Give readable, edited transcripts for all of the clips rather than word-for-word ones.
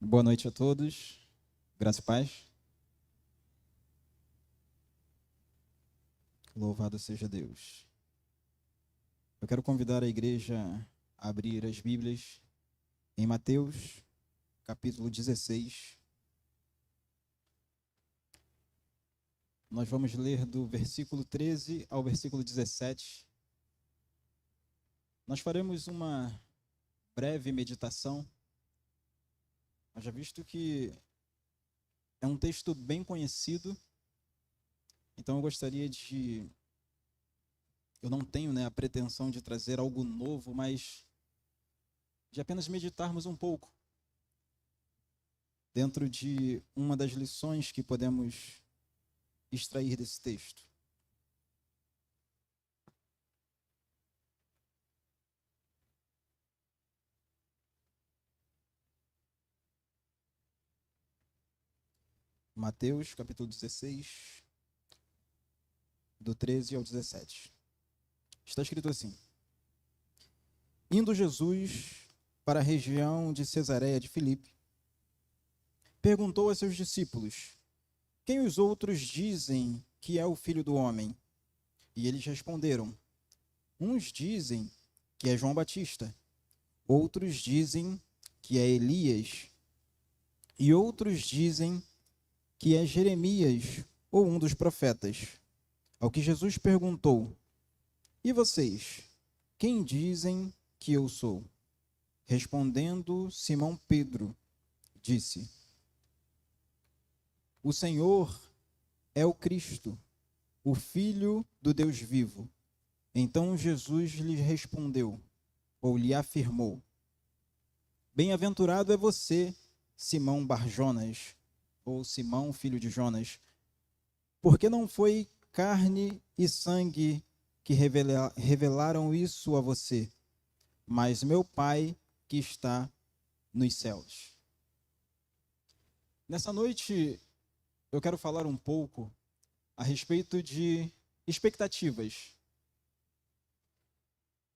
Boa noite a todos, graça e paz. Louvado seja Deus. Eu quero convidar a igreja a abrir as Bíblias em Mateus, capítulo 16. Nós vamos ler do versículo 13 ao versículo 17. Nós faremos uma breve meditação. Haja visto que é um texto bem conhecido, então eu gostaria de... Eu não tenho, a pretensão de trazer algo novo, mas de apenas meditarmos um pouco dentro de uma das lições que podemos extrair desse texto. Mateus, capítulo 16, do 13 ao 17. Está escrito assim: Indo Jesus para a região de Cesareia de Filipe, perguntou a seus discípulos: Quem os outros dizem que é o Filho do Homem? E eles responderam: Uns dizem que é João Batista, outros dizem que é Elias, e outros dizem que é Jeremias ou um dos profetas. Ao que Jesus perguntou: E vocês, quem dizem que eu sou? Respondendo Simão Pedro, disse: O Senhor é o Cristo, o Filho do Deus vivo. Então Jesus lhe respondeu, ou lhe afirmou: Bem-aventurado é você, Simão Bar-Jonas, ou Simão, filho de Jonas, porque não foi carne e sangue que revelaram isso a você, mas meu Pai que está nos céus. Nessa noite, eu quero falar um pouco a respeito de expectativas.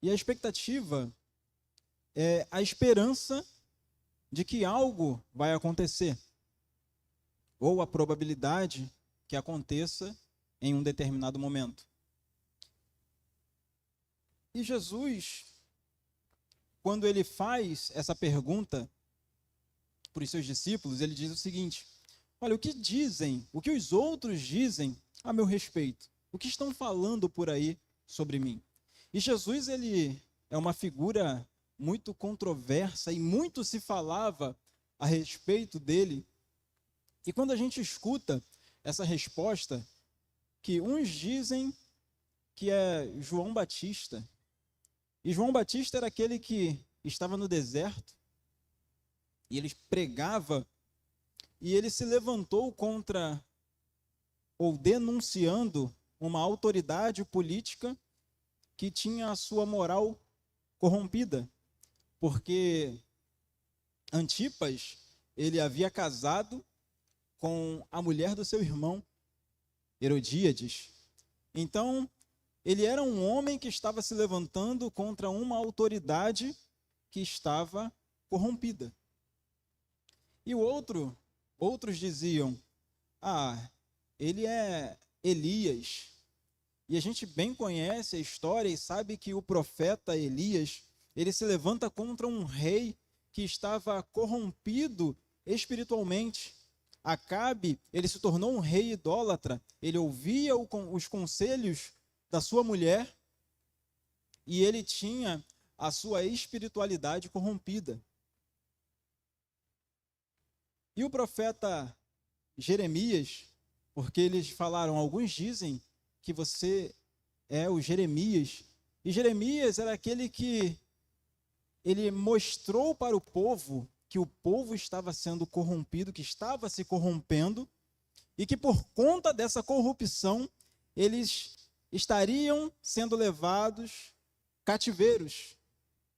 E a expectativa é a esperança de que algo vai acontecer, ou a probabilidade que aconteça em um determinado momento. E Jesus, quando ele faz essa pergunta para os seus discípulos, ele diz o seguinte: olha, o que dizem, o que os outros dizem a meu respeito? O que estão falando por aí sobre mim? E Jesus, ele é uma figura muito controversa e muito se falava a respeito dele. E quando a gente escuta essa resposta, que uns dizem que é João Batista, e João Batista era aquele que estava no deserto, e ele pregava, e ele se levantou contra, ou denunciando, uma autoridade política que tinha a sua moral corrompida, porque Antipas, ele havia casado com a mulher do seu irmão, Herodíades. Então, ele era um homem que estava se levantando contra uma autoridade que estava corrompida. E outros diziam: ele é Elias. E a gente bem conhece a história e sabe que o profeta Elias, ele se levanta contra um rei que estava corrompido espiritualmente. Acabe, ele se tornou um rei idólatra, ele ouvia os conselhos da sua mulher e ele tinha a sua espiritualidade corrompida. E o profeta Jeremias, porque eles falaram, alguns dizem que você é o Jeremias, e Jeremias era aquele que ele mostrou para o povo que o povo estava sendo corrompido, que estava se corrompendo, e que por conta dessa corrupção, eles estariam sendo levados cativeiros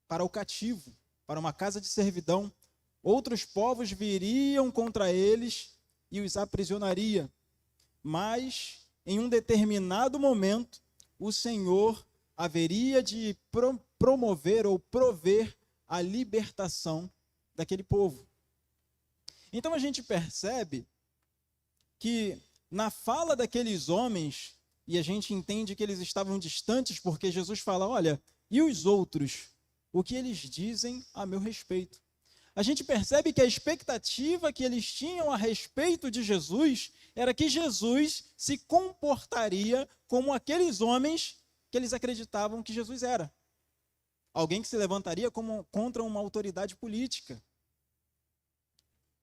para o cativo, para uma casa de servidão. Outros povos viriam contra eles e os aprisionaria. Mas, em um determinado momento, o Senhor haveria de promover ou prover a libertação daquele povo. Então a gente percebe que na fala daqueles homens, e a gente entende que eles estavam distantes, porque Jesus fala, olha, e os outros? O que eles dizem a meu respeito? A gente percebe que a expectativa que eles tinham a respeito de Jesus era que Jesus se comportaria como aqueles homens que eles acreditavam que Jesus era. Alguém que se levantaria contra uma autoridade política.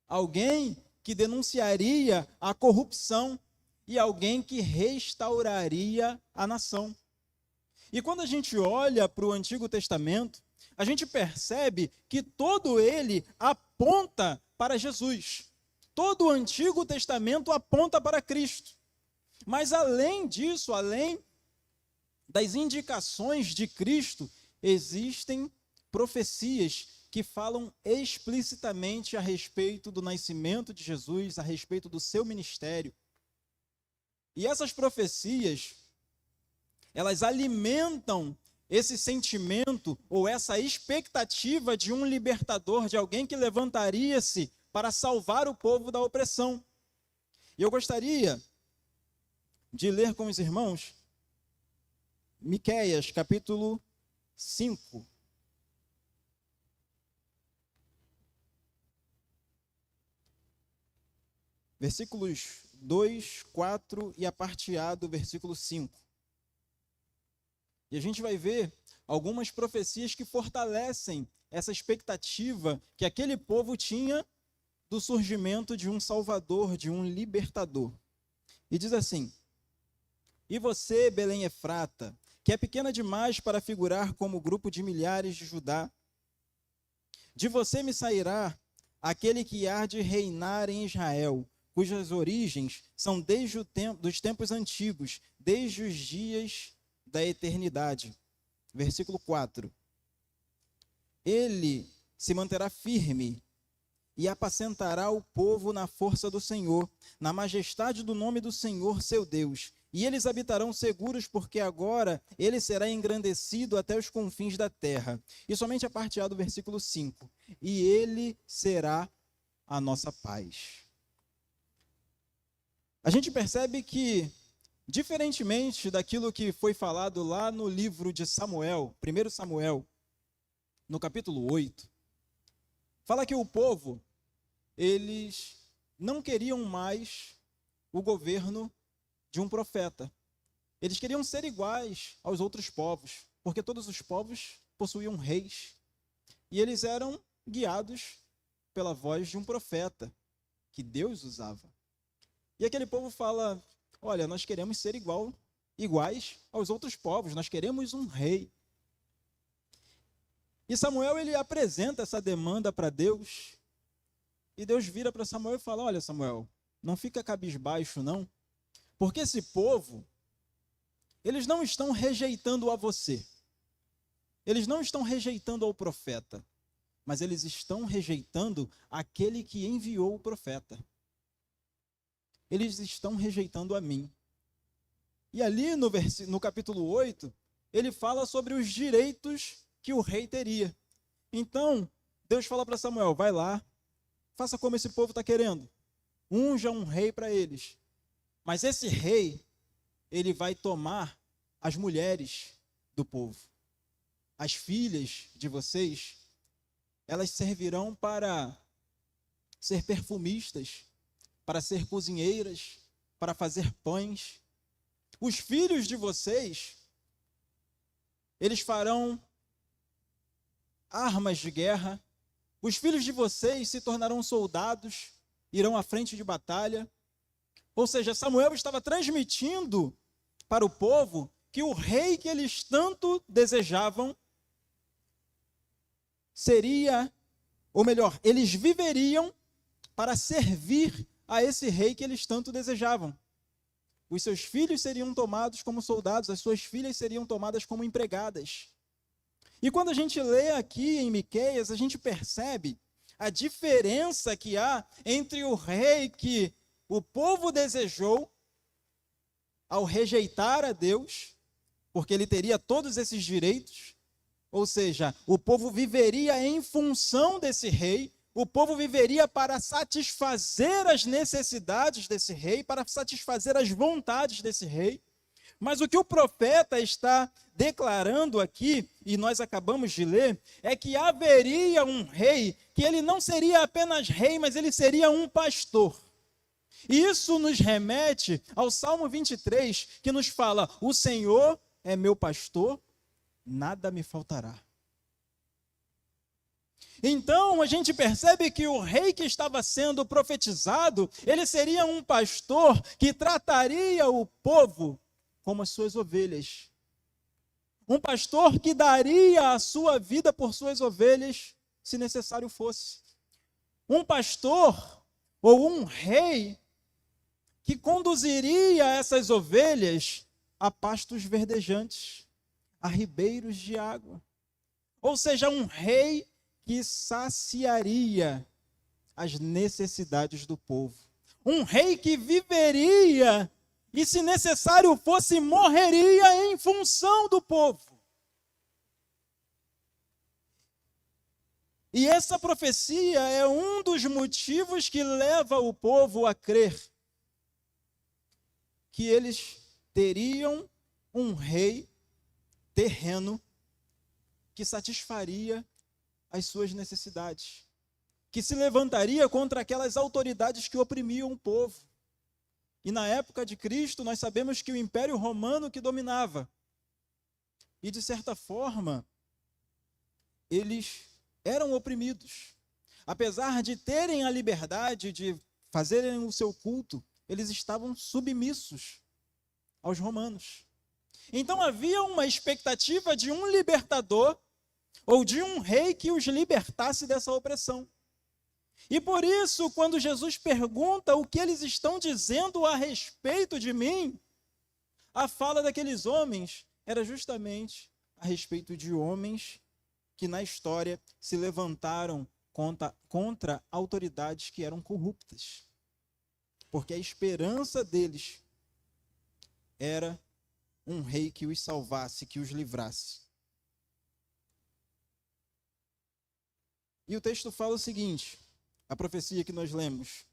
Alguém que denunciaria a corrupção e alguém que restauraria a nação. E quando a gente olha para o Antigo Testamento, a gente percebe que todo ele aponta para Jesus. Todo o Antigo Testamento aponta para Cristo. Mas além disso, além das indicações de Cristo, existem profecias que falam explicitamente a respeito do nascimento de Jesus, a respeito do seu ministério. E essas profecias, elas alimentam esse sentimento ou essa expectativa de um libertador, de alguém que levantaria-se para salvar o povo da opressão. E eu gostaria de ler com os irmãos Miqueias, capítulo 5. Versículos 2, 4 e a parte A do versículo 5. E a gente vai ver algumas profecias que fortalecem essa expectativa que aquele povo tinha do surgimento de um Salvador, de um libertador. E diz assim: E você, Belém Efrata, que é pequena demais para figurar como grupo de milhares de Judá, de você me sairá aquele que há de reinar em Israel, cujas origens são desde dos tempos antigos, desde os dias da eternidade. Versículo 4. Ele se manterá firme e apacentará o povo na força do Senhor, na majestade do nome do Senhor, seu Deus. E eles habitarão seguros, porque agora ele será engrandecido até os confins da terra. E somente a parte A do versículo 5. E ele será a nossa paz. A gente percebe que, diferentemente daquilo que foi falado lá no livro de Samuel, 1 Samuel, no capítulo 8, fala que o povo, eles não queriam mais o governo de um profeta. Eles queriam ser iguais aos outros povos, porque todos os povos possuíam reis, e eles eram guiados pela voz de um profeta, que Deus usava. E aquele povo fala, olha, nós queremos ser iguais aos outros povos, nós queremos um rei. E Samuel, ele apresenta essa demanda para Deus, e Deus vira para Samuel e fala, olha, Samuel, não fica cabisbaixo não, porque esse povo, eles não estão rejeitando a você, eles não estão rejeitando ao profeta, mas eles estão rejeitando aquele que enviou o profeta. Eles estão rejeitando a mim. E ali no capítulo 8, ele fala sobre os direitos que o rei teria. Então, Deus fala para Samuel, vai lá, faça como esse povo está querendo. Unja um rei para eles. Mas esse rei, ele vai tomar as mulheres do povo. As filhas de vocês, elas servirão para ser perfumistas, para ser cozinheiras, para fazer pães. Os filhos de vocês, eles farão armas de guerra. Os filhos de vocês se tornarão soldados, irão à frente de batalha. Ou seja, Samuel estava transmitindo para o povo que o rei que eles tanto desejavam seria, ou melhor, eles viveriam para servir a esse rei que eles tanto desejavam. Os seus filhos seriam tomados como soldados, as suas filhas seriam tomadas como empregadas. E quando a gente lê aqui em Miqueias, a gente percebe a diferença que há entre o rei que o povo desejou ao rejeitar a Deus, porque ele teria todos esses direitos, ou seja, o povo viveria em função desse rei, o povo viveria para satisfazer as necessidades desse rei, para satisfazer as vontades desse rei. Mas o que o profeta está declarando aqui, e nós acabamos de ler, é que haveria um rei, que ele não seria apenas rei, mas ele seria um pastor. E isso nos remete ao Salmo 23, que nos fala: o Senhor é meu pastor, nada me faltará. Então, a gente percebe que o rei que estava sendo profetizado, ele seria um pastor que trataria o povo como as suas ovelhas. Um pastor que daria a sua vida por suas ovelhas, se necessário fosse. Um pastor ou um rei que conduziria essas ovelhas a pastos verdejantes, a ribeiros de água. Ou seja, um rei que saciaria as necessidades do povo. Um rei que viveria e, se necessário fosse, morreria em função do povo. E essa profecia é um dos motivos que leva o povo a crer que eles teriam um rei terreno que satisfaria as suas necessidades, que se levantaria contra aquelas autoridades que oprimiam o povo. E na época de Cristo, nós sabemos que o Império Romano que dominava. E, de certa forma, eles eram oprimidos. Apesar de terem a liberdade de fazerem o seu culto, eles estavam submissos aos romanos. Então havia uma expectativa de um libertador ou de um rei que os libertasse dessa opressão. E por isso, quando Jesus pergunta o que eles estão dizendo a respeito de mim, a fala daqueles homens era justamente a respeito de homens que na história se levantaram contra autoridades que eram corruptas. Porque a esperança deles era um rei que os salvasse, que os livrasse. E o texto fala o seguinte, a profecia que nós lemos,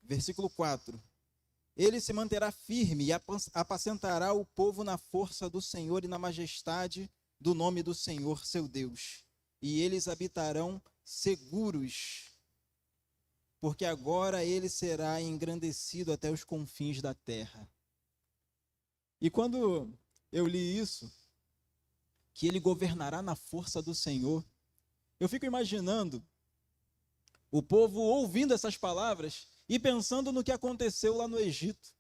versículo 4. Ele se manterá firme e apacentará o povo na força do Senhor e na majestade do nome do Senhor, seu Deus. E eles habitarão seguros, porque agora ele será engrandecido até os confins da terra. E quando eu li isso, que ele governará na força do Senhor, eu fico imaginando o povo ouvindo essas palavras e pensando no que aconteceu lá no Egito.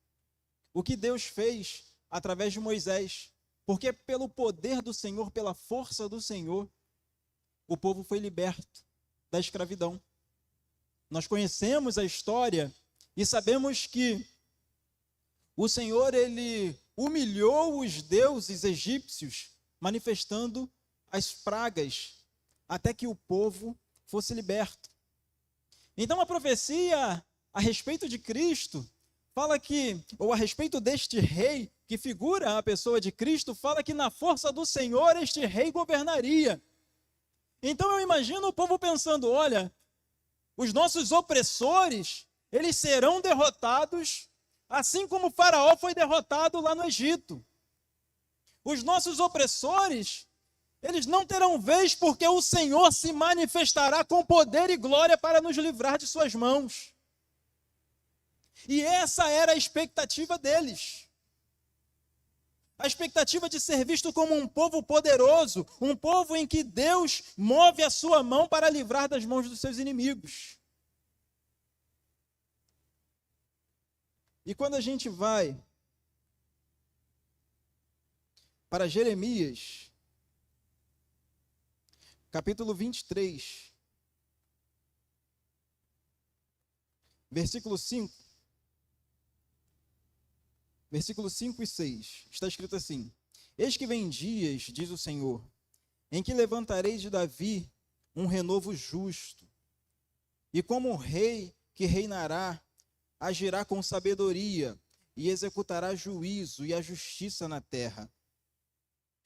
O que Deus fez através de Moisés. Porque pelo poder do Senhor, pela força do Senhor, o povo foi liberto da escravidão. Nós conhecemos a história e sabemos que o Senhor, ele humilhou os deuses egípcios, manifestando as pragas, até que o povo fosse liberto. Então a profecia a respeito de Cristo fala que, ou a respeito deste rei, que figura a pessoa de Cristo, fala que na força do Senhor este rei governaria. Então eu imagino o povo pensando, olha, os nossos opressores, eles serão derrotados, assim como o faraó foi derrotado lá no Egito. Os nossos opressores, eles não terão vez, porque o Senhor se manifestará com poder e glória para nos livrar de suas mãos. E essa era a expectativa deles. A expectativa de ser visto como um povo poderoso, um povo em que Deus move a sua mão para livrar das mãos dos seus inimigos. E quando a gente vai para Jeremias, capítulo 23, versículo 5. Versículos 5 e 6, está escrito assim: Eis que vem dias, diz o Senhor, em que levantarei de Davi um renovo justo, e como um rei que reinará, agirá com sabedoria, e executará juízo e a justiça na terra.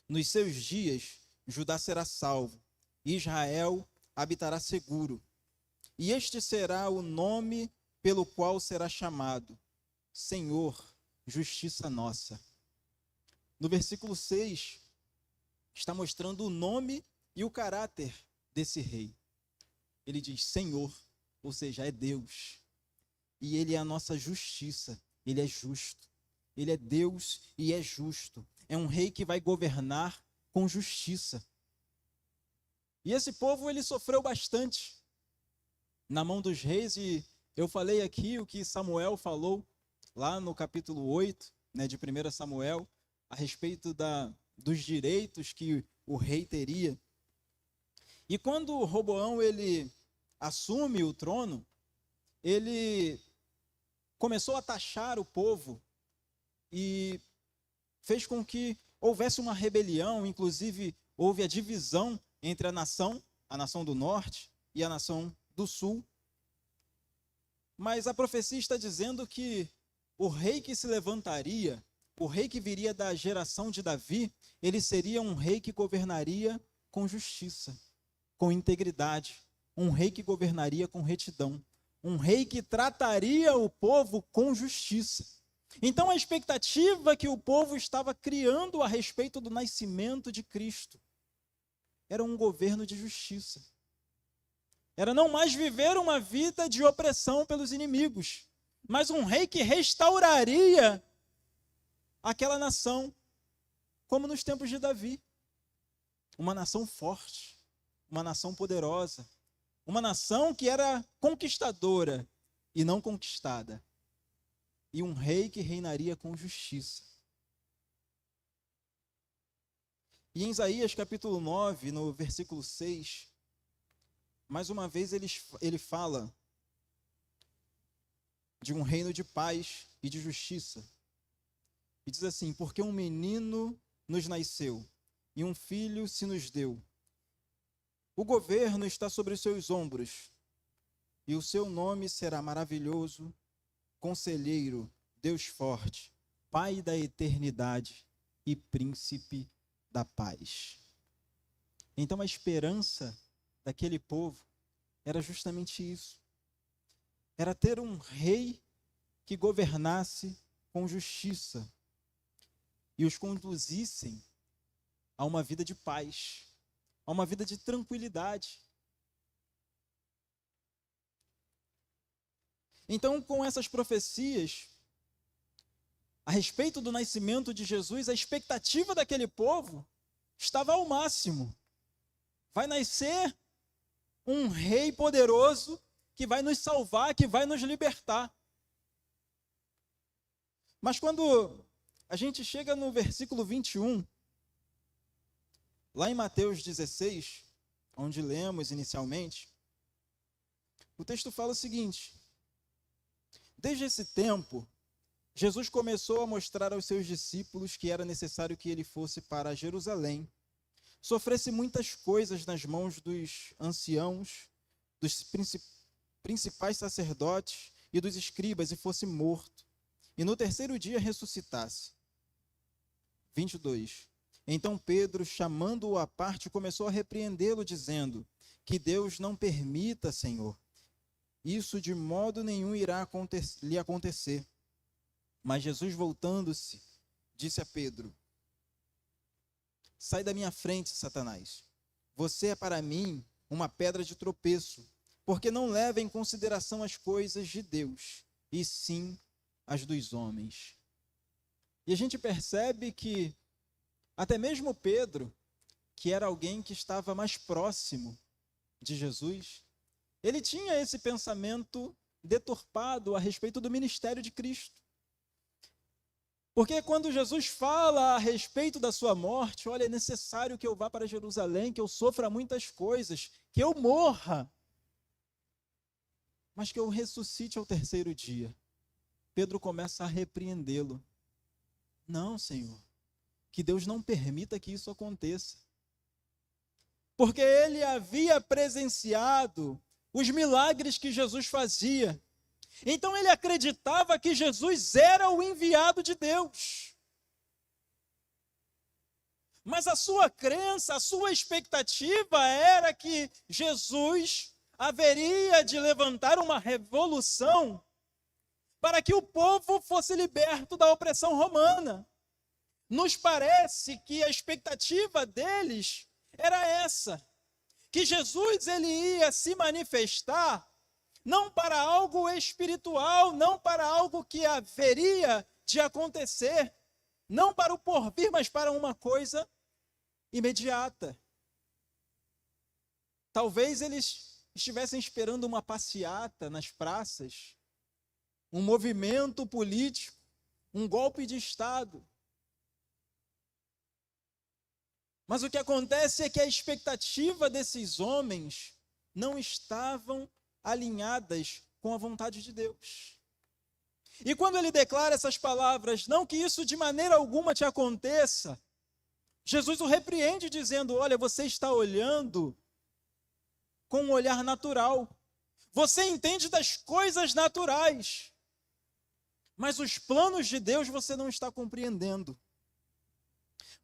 Nos seus dias, Judá será salvo, Israel habitará seguro, e este será o nome pelo qual será chamado: Senhor, justiça nossa. No versículo 6, está mostrando o nome e o caráter desse rei. Ele diz Senhor, ou seja, é Deus. E ele é a nossa justiça, ele é justo. Ele é Deus e é justo. É um rei que vai governar com justiça. E esse povo, ele sofreu bastante na mão dos reis, e eu falei aqui o que Samuel falou lá no capítulo 8, de 1 Samuel, a respeito dos direitos que o rei teria. E quando Roboão ele assume o trono, ele começou a taxar o povo e fez com que houvesse uma rebelião, inclusive houve a divisão entre a nação do norte e a nação do sul. Mas a profecia está dizendo que o rei que se levantaria, o rei que viria da geração de Davi, ele seria um rei que governaria com justiça, com integridade, um rei que governaria com retidão, um rei que trataria o povo com justiça. Então a expectativa que o povo estava criando a respeito do nascimento de Cristo era um governo de justiça. Era não mais viver uma vida de opressão pelos inimigos, mas um rei que restauraria aquela nação, como nos tempos de Davi. Uma nação forte, uma nação poderosa, uma nação que era conquistadora e não conquistada. E um rei que reinaria com justiça. E em Isaías capítulo 9, no versículo 6, mais uma vez ele fala de um reino de paz e de justiça. E diz assim: porque um menino nos nasceu, e um filho se nos deu. O governo está sobre os seus ombros, e o seu nome será maravilhoso, Conselheiro, Deus forte, Pai da eternidade e Príncipe da paz. Então a esperança daquele povo era justamente isso. Era ter um rei que governasse com justiça e os conduzissem a uma vida de paz, a uma vida de tranquilidade. Então, com essas profecias a respeito do nascimento de Jesus, a expectativa daquele povo estava ao máximo. Vai nascer um rei poderoso que vai nos salvar, que vai nos libertar. Mas quando a gente chega no versículo 21, lá em Mateus 16, onde lemos inicialmente, o texto fala o seguinte: desde esse tempo, Jesus começou a mostrar aos seus discípulos que era necessário que ele fosse para Jerusalém, sofresse muitas coisas nas mãos dos anciãos, dos principais sacerdotes e dos escribas, e fosse morto, e no terceiro dia ressuscitasse. 22. Então Pedro, chamando-o à parte, começou a repreendê-lo, dizendo: que Deus não permita, Senhor, isso de modo nenhum irá lhe acontecer. Mas Jesus, voltando-se, disse a Pedro: sai da minha frente, Satanás. Você é para mim uma pedra de tropeço, porque não leva em consideração as coisas de Deus, e sim as dos homens. E a gente percebe que até mesmo Pedro, que era alguém que estava mais próximo de Jesus, ele tinha esse pensamento deturpado a respeito do ministério de Cristo. Porque quando Jesus fala a respeito da sua morte, olha, é necessário que eu vá para Jerusalém, que eu sofra muitas coisas, que eu morra, mas que eu ressuscite ao terceiro dia. Pedro começa a repreendê-lo. Não, Senhor, que Deus não permita que isso aconteça. Porque ele havia presenciado os milagres que Jesus fazia. Então ele acreditava que Jesus era o enviado de Deus. Mas a sua crença, a sua expectativa era que Jesus haveria de levantar uma revolução para que o povo fosse liberto da opressão romana. Nos parece que a expectativa deles era essa, que Jesus ele ia se manifestar não para algo espiritual, não para algo que haveria de acontecer, não para o porvir, mas para uma coisa imediata. Talvez eles estivessem esperando uma passeata nas praças, um movimento político, um golpe de Estado. Mas o que acontece é que a expectativa desses homens não estavam alinhadas com a vontade de Deus. E quando ele declara essas palavras, não que isso de maneira alguma te aconteça, Jesus o repreende dizendo, olha, você está olhando com um olhar natural. Você entende das coisas naturais, mas os planos de Deus você não está compreendendo.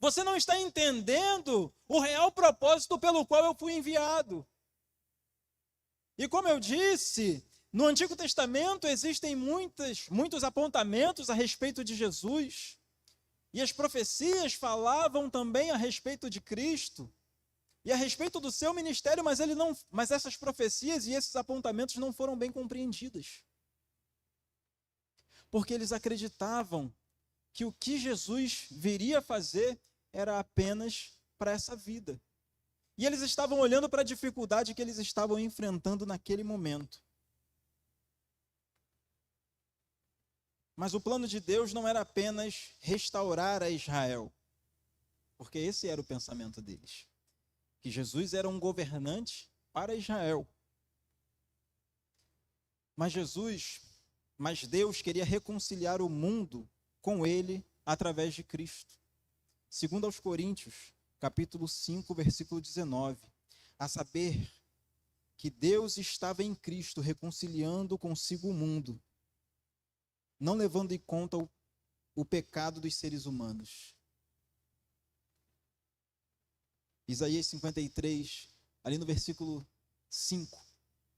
Você não está entendendo o real propósito pelo qual eu fui enviado. E como eu disse, no Antigo Testamento existem muitos apontamentos a respeito de Jesus. E as profecias falavam também a respeito de Cristo e a respeito do seu ministério, mas essas profecias e esses apontamentos não foram bem compreendidas. Porque eles acreditavam que o que Jesus viria fazer era apenas para essa vida. E eles estavam olhando para a dificuldade que eles estavam enfrentando naquele momento. Mas o plano de Deus não era apenas restaurar a Israel, porque esse era o pensamento deles, que Jesus era um governante para Israel. Mas Deus queria reconciliar o mundo com ele através de Cristo. Segundo aos Coríntios, capítulo 5, versículo 19, a saber que Deus estava em Cristo reconciliando consigo o mundo, não levando em conta o pecado dos seres humanos. Isaías 53, ali no versículo 5,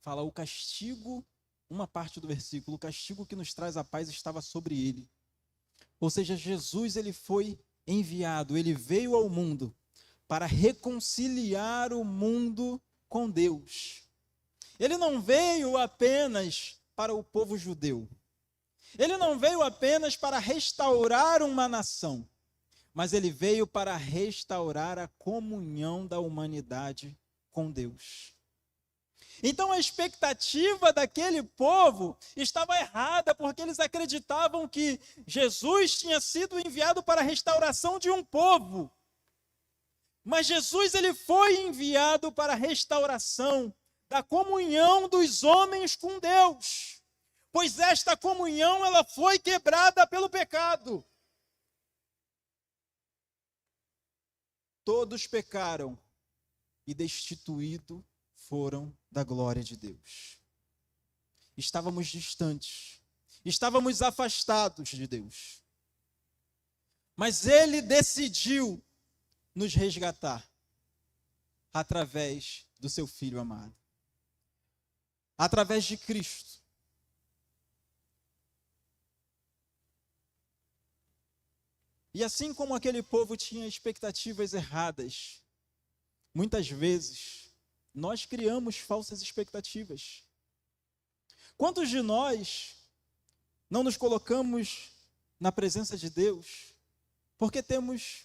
fala o castigo, uma parte do versículo, o castigo que nos traz a paz estava sobre ele. Ou seja, Jesus ele foi enviado, ele veio ao mundo para reconciliar o mundo com Deus. Ele não veio apenas para o povo judeu. Ele não veio apenas para restaurar uma nação, mas ele veio para restaurar a comunhão da humanidade com Deus. Então a expectativa daquele povo estava errada, porque eles acreditavam que Jesus tinha sido enviado para a restauração de um povo. Mas Jesus ele foi enviado para a restauração da comunhão dos homens com Deus. Pois esta comunhão ela foi quebrada pelo pecado. Todos pecaram e destituídos foram da glória de Deus. Estávamos distantes, estávamos afastados de Deus. Mas Ele decidiu nos resgatar através do seu Filho amado. Através de Cristo. E assim como aquele povo tinha expectativas erradas, muitas vezes nós criamos falsas expectativas. Quantos de nós não nos colocamos na presença de Deus porque temos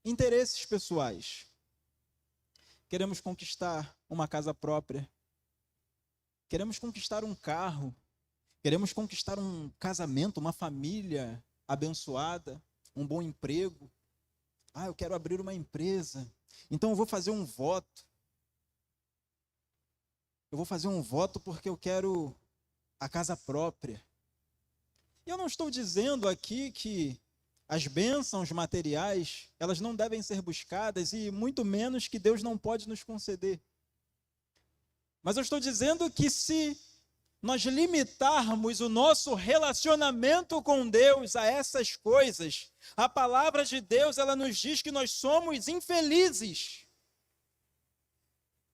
interesses pessoais? Queremos conquistar uma casa própria, queremos conquistar um carro, queremos conquistar um casamento, uma família abençoada, um bom emprego. Eu quero abrir uma empresa, então eu vou fazer um voto. Eu vou fazer um voto porque eu quero a casa própria. E eu não estou dizendo aqui que as bênçãos materiais, elas não devem ser buscadas e muito menos que Deus não pode nos conceder. Mas eu estou dizendo que se nós limitarmos o nosso relacionamento com Deus a essas coisas, a palavra de Deus, ela nos diz que nós somos infelizes.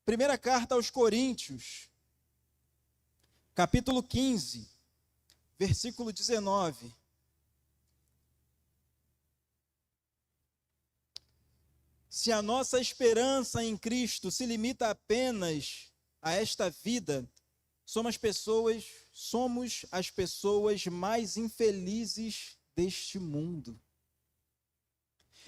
Primeira carta aos Coríntios, capítulo 15, versículo 19. Se a nossa esperança em Cristo se limita apenas a esta vida, somos as pessoas mais infelizes deste mundo.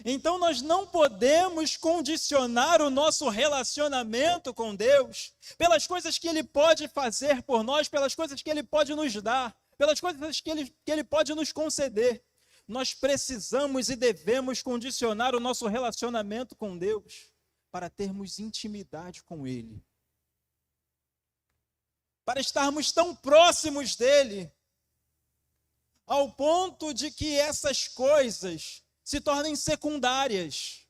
Então nós não podemos condicionar o nosso relacionamento com Deus pelas coisas que Ele pode fazer por nós, pelas coisas que Ele pode nos dar, pelas coisas que Ele pode nos conceder. Nós precisamos e devemos condicionar o nosso relacionamento com Deus para termos intimidade com Ele, para estarmos tão próximos dEle, ao ponto de que essas coisas se tornem secundárias.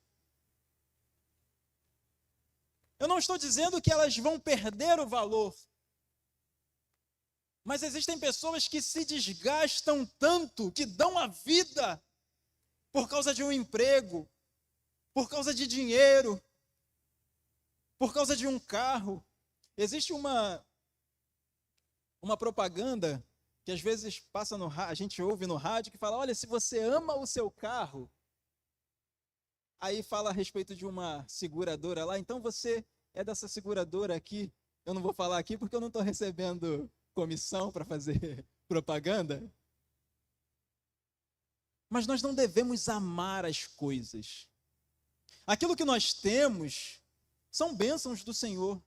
Eu não estou dizendo que elas vão perder o valor, mas existem pessoas que se desgastam tanto, que dão a vida por causa de um emprego, por causa de dinheiro, por causa de um carro. Existe uma propaganda que às vezes passa a gente ouve no rádio, que fala, olha, se você ama o seu carro, aí fala a respeito de uma seguradora lá, então você é dessa seguradora aqui. Eu não vou falar aqui porque eu não estou recebendo comissão para fazer propaganda. Mas nós não devemos amar as coisas. Aquilo que nós temos são bênçãos do Senhor,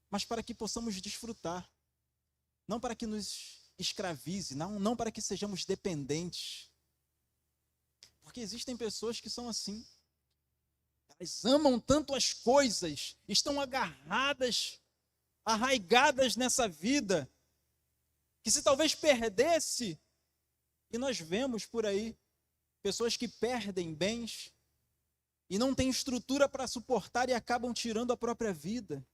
mas para que possamos desfrutar, não para que nos escravize, não para que sejamos dependentes. Porque existem pessoas que são assim. Elas amam tanto as coisas, estão agarradas, arraigadas nessa vida, que se talvez perdesse, e nós vemos por aí pessoas que perdem bens e não têm estrutura para suportar e acabam tirando a própria vida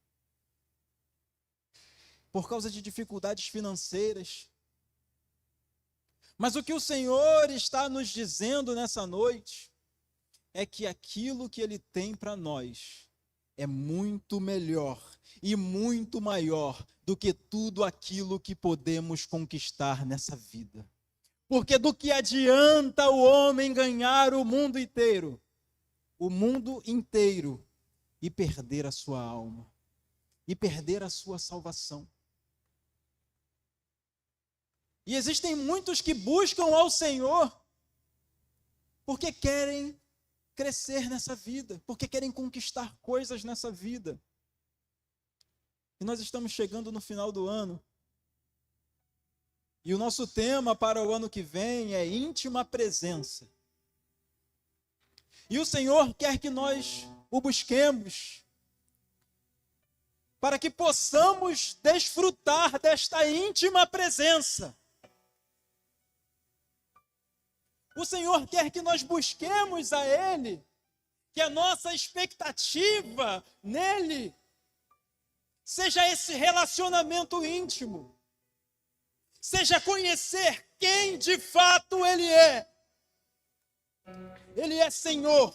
por causa de dificuldades financeiras. Mas o que o Senhor está nos dizendo nessa noite é que aquilo que Ele tem para nós é muito melhor e muito maior do que tudo aquilo que podemos conquistar nessa vida. Porque do que adianta o homem ganhar o mundo inteiro, e perder a sua alma, e perder a sua salvação? E existem muitos que buscam ao Senhor porque querem crescer nessa vida, porque querem conquistar coisas nessa vida. E nós estamos chegando no final do ano. E o nosso tema para o ano que vem é íntima presença. E o Senhor quer que nós o busquemos para que possamos desfrutar desta íntima presença. O Senhor quer que nós busquemos a Ele, que a nossa expectativa nele seja esse relacionamento íntimo, seja conhecer quem de fato Ele é. Ele é Senhor,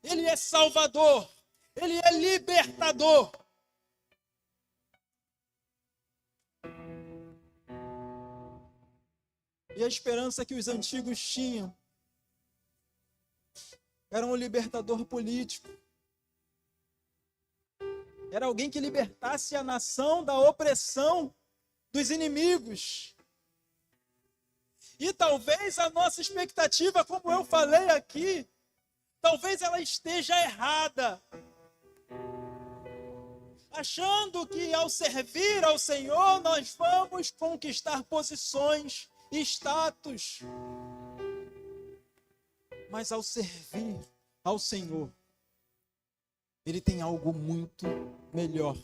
Ele é Salvador, Ele é libertador. E a esperança que os antigos tinham era um libertador político. Era alguém que libertasse a nação da opressão dos inimigos. E talvez a nossa expectativa, como eu falei aqui, talvez ela esteja errada. Achando que ao servir ao Senhor nós vamos conquistar posições, status. Mas ao servir ao Senhor, Ele tem algo muito melhor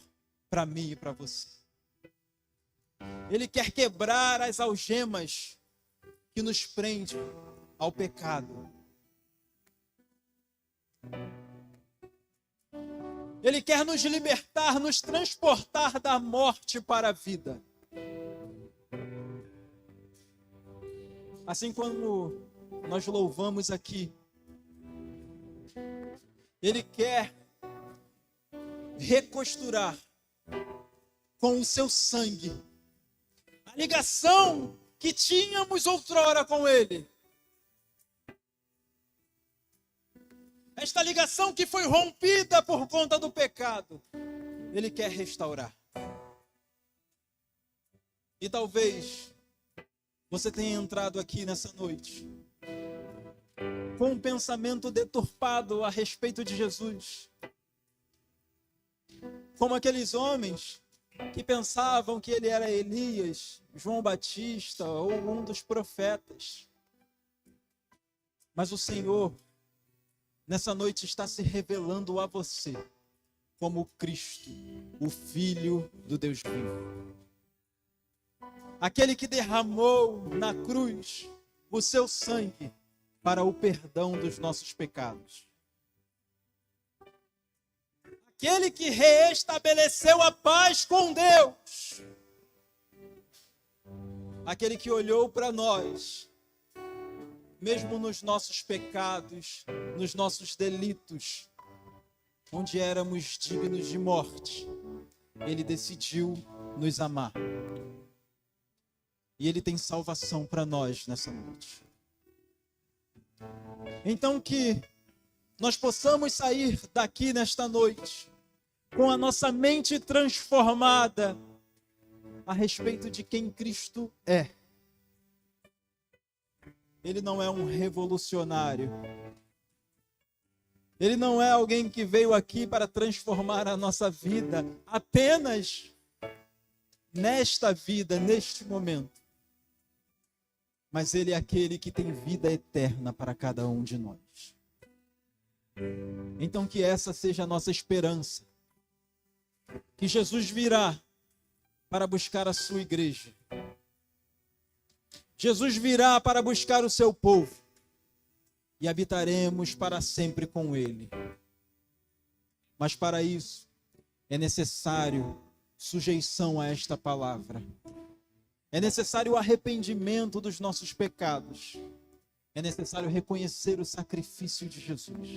para mim e para você. Ele quer quebrar as algemas que nos prendem ao pecado. Ele quer nos libertar, nos transportar da morte para a vida. Assim como nós louvamos aqui, Ele quer recosturar com o seu sangue a ligação que tínhamos outrora com Ele. Esta ligação que foi rompida por conta do pecado, Ele quer restaurar. E talvez você tenha entrado aqui nessa noite com um pensamento deturpado a respeito de Jesus. Como aqueles homens que pensavam que ele era Elias, João Batista ou um dos profetas. Mas o Senhor, nessa noite, está se revelando a você como Cristo, o Filho do Deus vivo. Aquele que derramou na cruz o seu sangue para o perdão dos nossos pecados. Aquele que reestabeleceu a paz com Deus. Aquele que olhou para nós, mesmo nos nossos pecados, nos nossos delitos, onde éramos dignos de morte, Ele decidiu nos amar. E Ele tem salvação para nós nessa noite. Então que nós possamos sair daqui nesta noite com a nossa mente transformada a respeito de quem Cristo é. Ele não é um revolucionário. Ele não é alguém que veio aqui para transformar a nossa vida apenas nesta vida, neste momento. Mas Ele é aquele que tem vida eterna para cada um de nós. Então que essa seja a nossa esperança. Que Jesus virá para buscar a sua igreja. Jesus virá para buscar o seu povo. E habitaremos para sempre com Ele. Mas para isso é necessário sujeição a esta palavra. É necessário o arrependimento dos nossos pecados. É necessário reconhecer o sacrifício de Jesus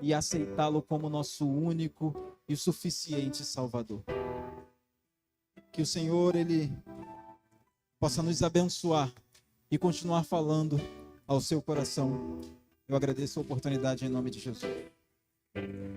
e aceitá-lo como nosso único e suficiente Salvador. Que o Senhor, Ele possa nos abençoar e continuar falando ao seu coração. Eu agradeço a oportunidade em nome de Jesus.